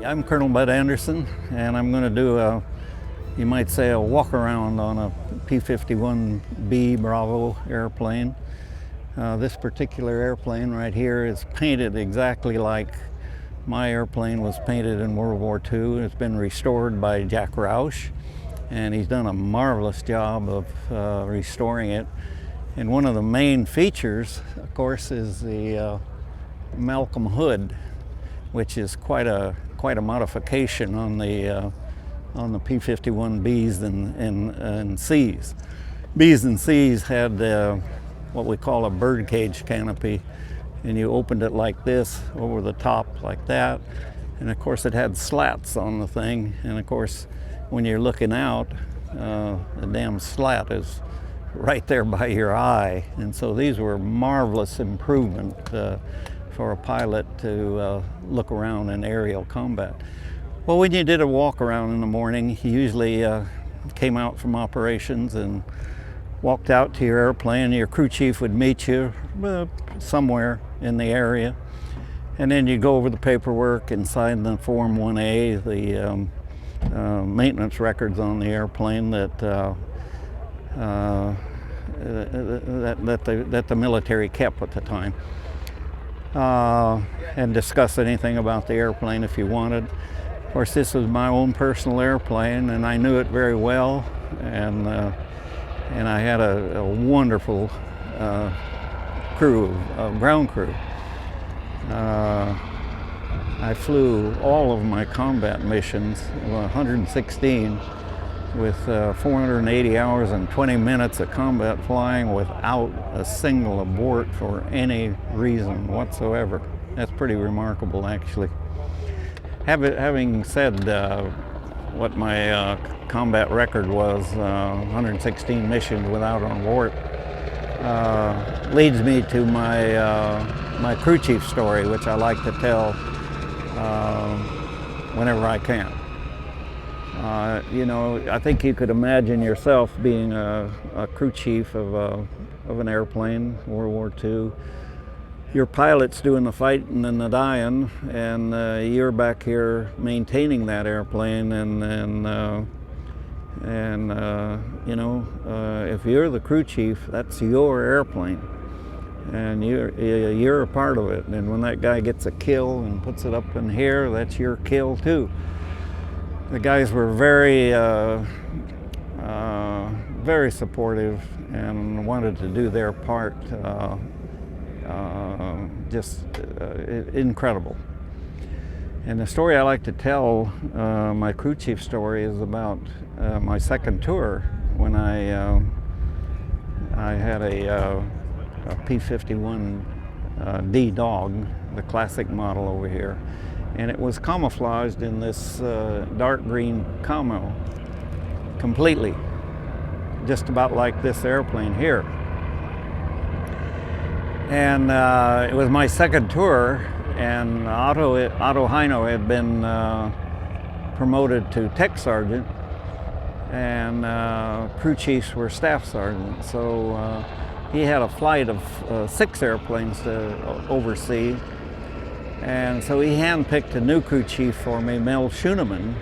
I'm Colonel Bud Anderson, and I'm going to do you might say, a walk around on a P-51B Bravo airplane. This particular airplane right here is painted exactly like my airplane was painted in World War II. It's been restored by Jack Roush, and he's done a marvelous job of restoring it. And one of the main features, of course, is the Malcolm hood, which is quite a modification on the P-51 Bs and Cs. Bs and Cs had what we call a birdcage canopy, and you opened it like this over the top like that, and of course it had slats on the thing, and of course when you're looking out, the damn slat is right there by your eye. And so these were marvelous improvement for a pilot to look around in aerial combat. Well, when you did a walk around in the morning, you usually came out from operations and walked out to your airplane. Your crew chief would meet you somewhere in the area, and then you go over the paperwork and sign the Form 1A, the maintenance records on the airplane that the military kept at the time, and discuss anything about the airplane if you wanted. Of course, this was my own personal airplane, and I knew it very well, and I had a wonderful ground crew. I flew all of my combat missions, 116, with 480 hours and 20 minutes of combat flying without a single abort for any reason whatsoever. That's pretty remarkable, actually. Having said what my combat record was, 116 missions without an abort, leads me to my crew chief story, which I like to tell whenever I can. You know, I think you could imagine yourself being a crew chief of an airplane, World War II. Your pilot's doing the fighting and the dying, and you're back here maintaining that airplane. And you know, if you're the crew chief, that's your airplane, and you're a part of it. And when that guy gets a kill and puts it up in here, that's your kill too. The guys were very, very supportive and wanted to do their part. Just incredible. And the story I like to tell, my crew chief story, is about my second tour when I had a P-51 D Dog, the classic model over here, and it was camouflaged in this dark green camo, completely, just about like this airplane here. And it was my second tour, and Otto Heino had been promoted to tech sergeant, and crew chiefs were staff sergeants. So he had a flight of 6 airplanes to oversee, and so he handpicked a new crew chief for me, Mel Schoenemann.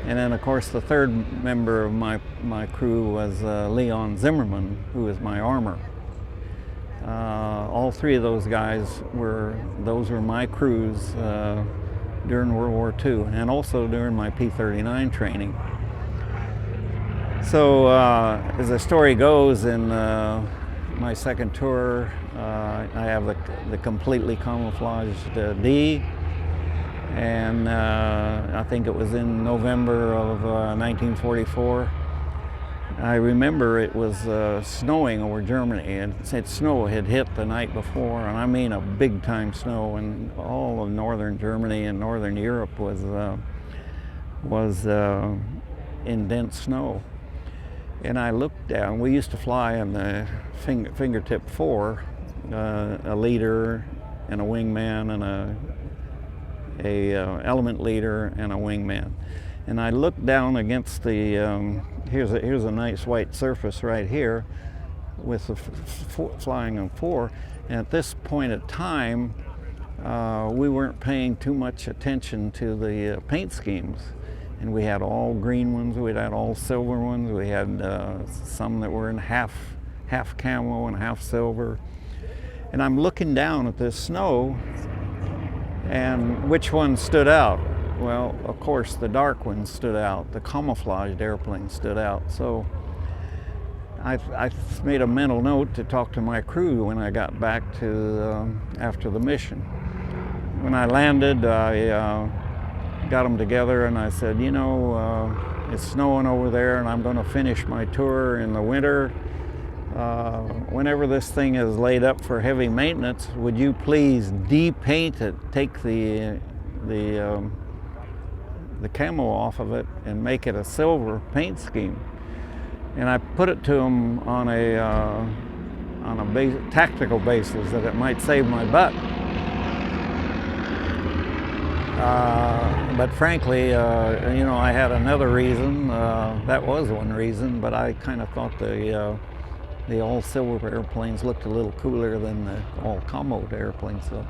And then, of course, the third member of my crew was Leon Zimmerman, who was my armor. All 3 of those guys were my crews during World War II, and also during my P-39 training. So as the story goes, in my second tour, I have the completely camouflaged D, and I think it was in November of 1944. I remember it was snowing over Germany, and snow had hit the night before, and I mean a big time snow, and all of northern Germany and northern Europe was in dense snow. And I looked down. We used to fly in the fingertip 4, a leader and a wingman and a element leader and a wingman. And I looked down against the here's a nice white surface right here with the flying on 4. And at this point of time, we weren't paying too much attention to the paint schemes. And we had all green ones, we had all silver ones, we had some that were in half camo and half silver. And I'm looking down at this snow, and which one stood out? Well, of course, the dark one stood out. The camouflaged airplane stood out. So I made a mental note to talk to my crew when I got back to after the mission. When I landed, I got them together and I said, you know, it's snowing over there and I'm going to finish my tour in the winter. Whenever this thing is laid up for heavy maintenance, would you please depaint it, take the camo off of it and make it a silver paint scheme? And I put it to them on a tactical basis that it might save my butt. But frankly, you know, I had another reason. That was one reason, but I kind of thought the all silver airplanes looked a little cooler than the all camo airplanes. So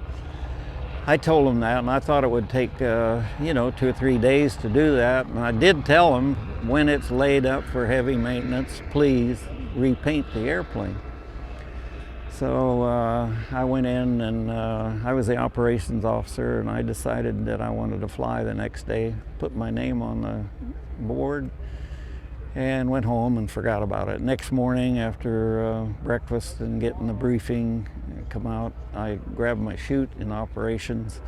I told them that, and I thought it would take, you know, 2 or 3 days to do that. And I did tell them, when it's laid up for heavy maintenance, please repaint the airplane. So I went in and I was the operations officer, and I decided that I wanted to fly the next day, put my name on the board, and went home and forgot about it. Next morning after breakfast and getting the briefing, come out, I grabbed my chute in operations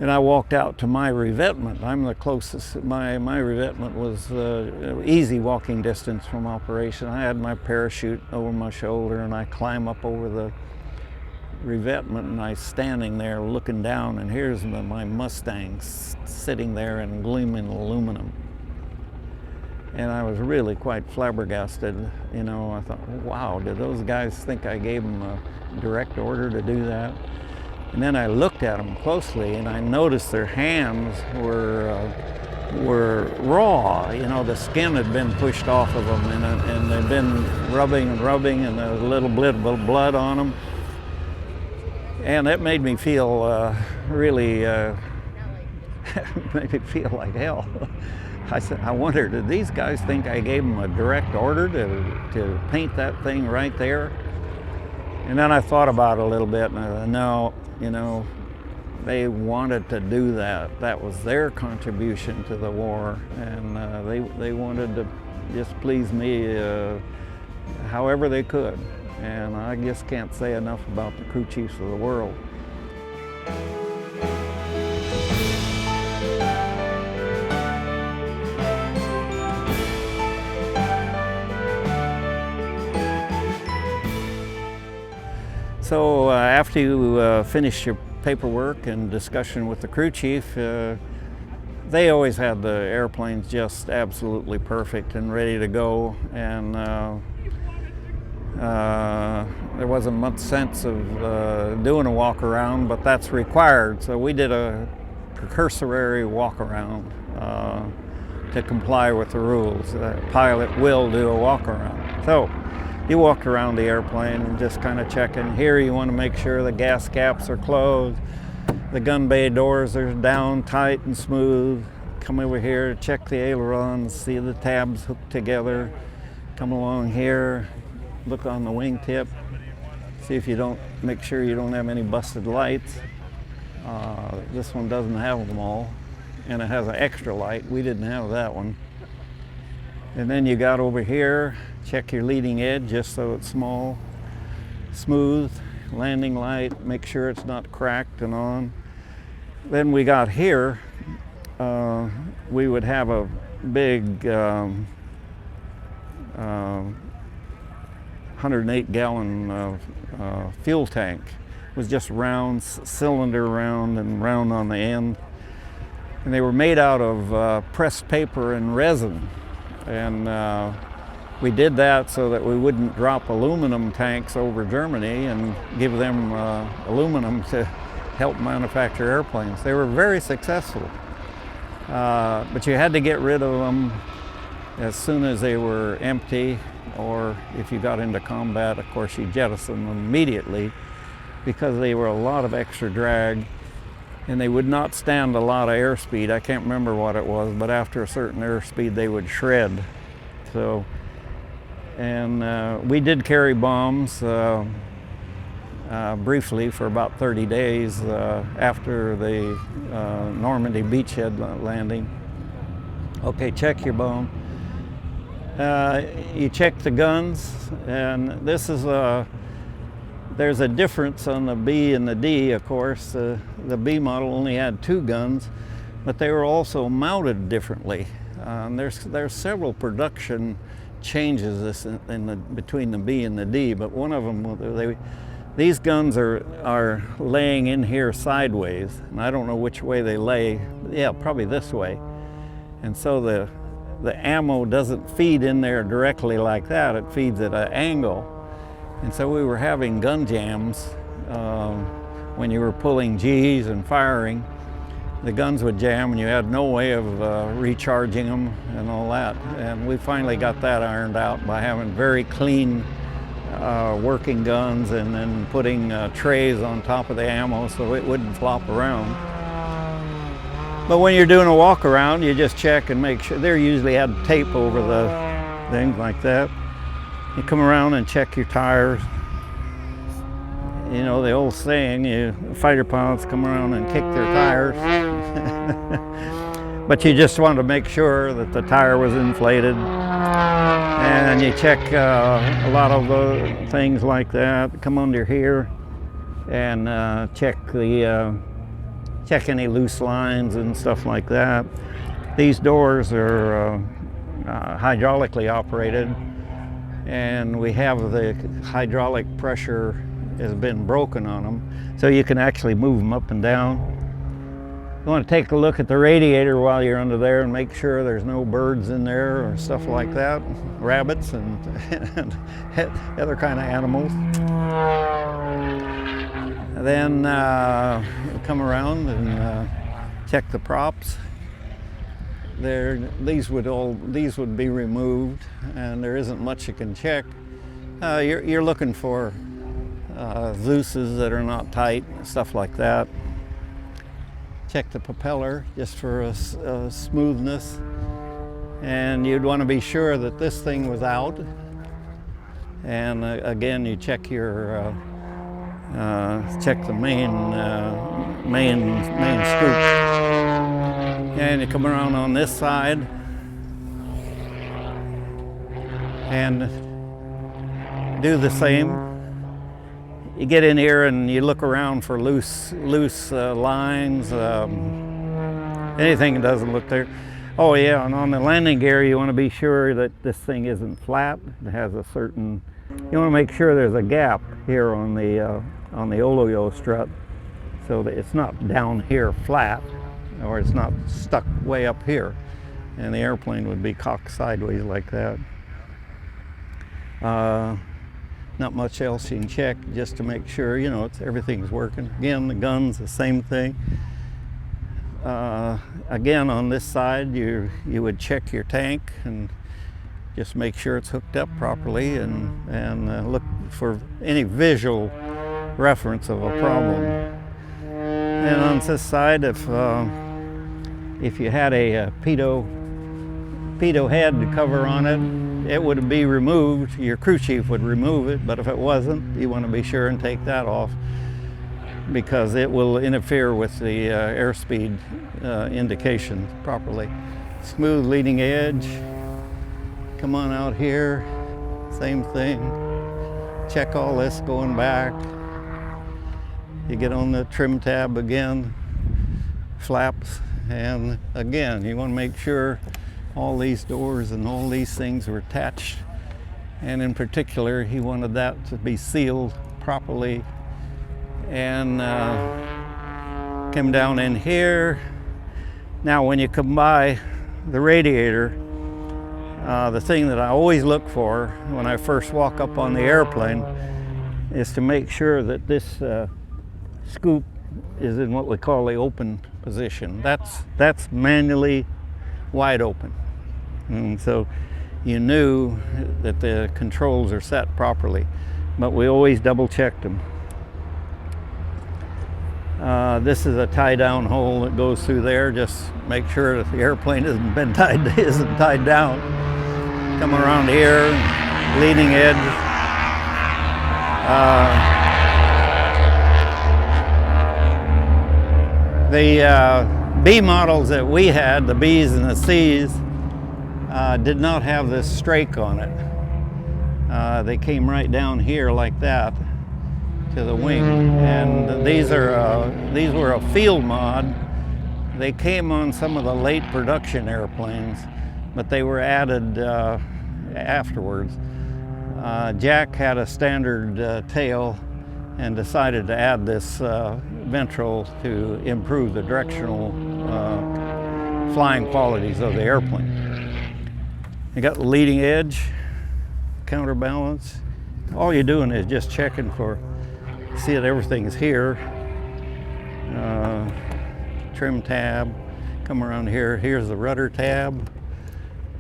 and I walked out to my revetment. I'm the closest, my revetment was easy walking distance from operation. I had my parachute over my shoulder and I climb up over the revetment and I standing there looking down, and here's my Mustangs sitting there in gleaming aluminum. And I was really quite flabbergasted. You know, I thought, wow, did those guys think I gave them a direct order to do that? And then I looked at them closely and I noticed their hands were raw. You know, the skin had been pushed off of them and they'd been rubbing and rubbing, and there was a little bit of blood on them. And that made me feel really, made me feel like hell. I said, I wonder, did these guys think I gave them a direct order to paint that thing right there? And then I thought about it a little bit, and I thought, no, you know, they wanted to do that. That was their contribution to the war, and they wanted to just please me however they could. And I just can't say enough about the crew chiefs of the world. So after you finish your paperwork and discussion with the crew chief, they always had the airplanes just absolutely perfect and ready to go, and there wasn't much sense of doing a walk around, but that's required. So we did a precursory walk around to comply with the rules. The pilot will do a walk around. So you walked around the airplane and just kind of checking. Here you want to make sure the gas caps are closed, the gun bay doors are down tight and smooth. Come over here, check the ailerons, see the tabs hooked together. Come along here, look on the wingtip, see if you don't, make sure you don't have any busted lights. This one doesn't have them all, and it has an extra light. We didn't have that one. And then you got over here, check your leading edge just so it's small, smooth, landing light, make sure it's not cracked and on. Then we got here, we would have a big 108-gallon fuel tank. It was just round, cylinder round and round on the end. And they were made out of pressed paper and resin. And we did that so that we wouldn't drop aluminum tanks over Germany and give them aluminum to help manufacture airplanes. They were very successful, but you had to get rid of them as soon as they were empty, or if you got into combat, of course, you jettison them immediately. because they were a lot of extra drag, and they would not stand a lot of airspeed. I can't remember what it was, but after a certain airspeed they would shred. So, and we did carry bombs briefly for about 30 days after the Normandy beachhead landing. Okay, check your bomb. You check the guns, and this is there's a difference on the B and the D, of course. The B model only had 2 guns, but they were also mounted differently. There's several production changes between the B and the D, but one of them, these guns are laying in here sideways, and I don't know which way they lay. Yeah, probably this way. And so the ammo doesn't feed in there directly like that, it feeds at an angle. And so we were having gun jams when you were pulling G's and firing. The guns would jam and you had no way of recharging them and all that. And we finally got that ironed out by having very clean working guns and then putting trays on top of the ammo so it wouldn't flop around. But when you're doing a walk around, you just check and make sure. They usually had tape over the things like that. You come around and check your tires. You know, the old saying, fighter pilots come around and kick their tires. But you just want to make sure that the tire was inflated. And you check a lot of things like that. Come under here and check any loose lines and stuff like that. These doors are hydraulically operated, and we have the hydraulic pressure has been broken on them, so you can actually move them up and down. You want to take a look at the radiator while you're under there and make sure there's no birds in there or stuff like that, rabbits and other kind of animals. And then come around and check the props. These would be removed, and there isn't much you can check. You're looking for Zeus's that are not tight, stuff like that. Check the propeller just for smoothness, and you'd want to be sure that this thing was out. And again, you check your check the main scoop, and you come around on this side and do the same. You get in here and you look around for loose lines, anything that doesn't look there. Oh yeah, and on the landing gear you want to be sure that this thing isn't flat. It has a certain, you want to make sure there's a gap here on the oleo strut, so that it's not down here flat, or it's not stuck way up here, and the airplane would be cocked sideways like that. Not much else you can check, just to make sure, you know, everything's working. Again, the gun's the same thing. Again, on this side, you would check your tank and just make sure it's hooked up properly, and look for any visual reference of a problem. And on this side, if you had a pitot head to cover on it, it would be removed. Your crew chief would remove it, but if it wasn't, you want to be sure and take that off, because it will interfere with the airspeed indication properly. Smooth leading edge. Come on out here, same thing. Check all this going back. You get on the trim tab again, flaps, and again, you want to make sure all these doors and all these things were attached, and in particular he wanted that to be sealed properly. And come down in here. Now when you come by the radiator, the thing that I always look for when I first walk up on the airplane is to make sure that this scoop is in what we call the open position. That's manually wide open. And so you knew that the controls are set properly, but we always double checked them. This is a tie-down hole that goes through there. Just make sure that the airplane isn't tied down. Come around here, leading edge. The B models that we had, the Bs and the Cs, did not have this strake on it. They came right down here like that to the wing, and these were a field mod. They came on some of the late production airplanes, but they were added afterwards. Jack had a standard tail and decided to add this ventral to improve the directional flying qualities of the airplane. You got the leading edge, counterbalance. All you're doing is just checking for, see that everything's here. Trim tab, come around here. Here's the rudder tab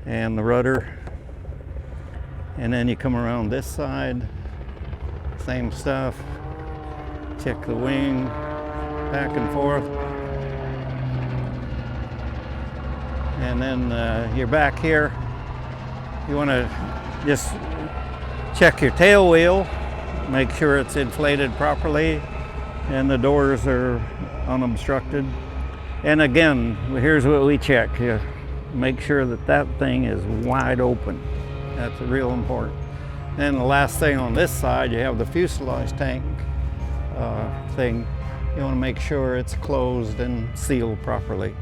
and the rudder. And then you come around this side, same stuff. Check the wing, back and forth. And then you're back here. You want to just check your tail wheel, make sure it's inflated properly and the doors are unobstructed. And again, here's what we check. You make sure that that thing is wide open. That's real important. And the last thing on this side, you have the fuselage tank thing. You want to make sure it's closed and sealed properly.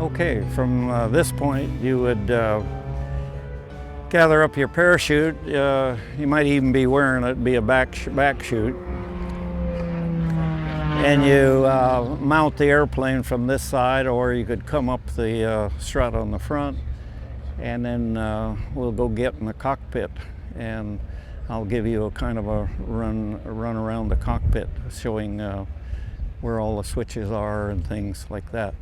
Okay, from this point, you would gather up your parachute. You might even be wearing it, be a back chute. And you mount the airplane from this side, or you could come up the strut on the front, and then we'll go get in the cockpit, and I'll give you a kind of a run around the cockpit, showing where all the switches are and things like that.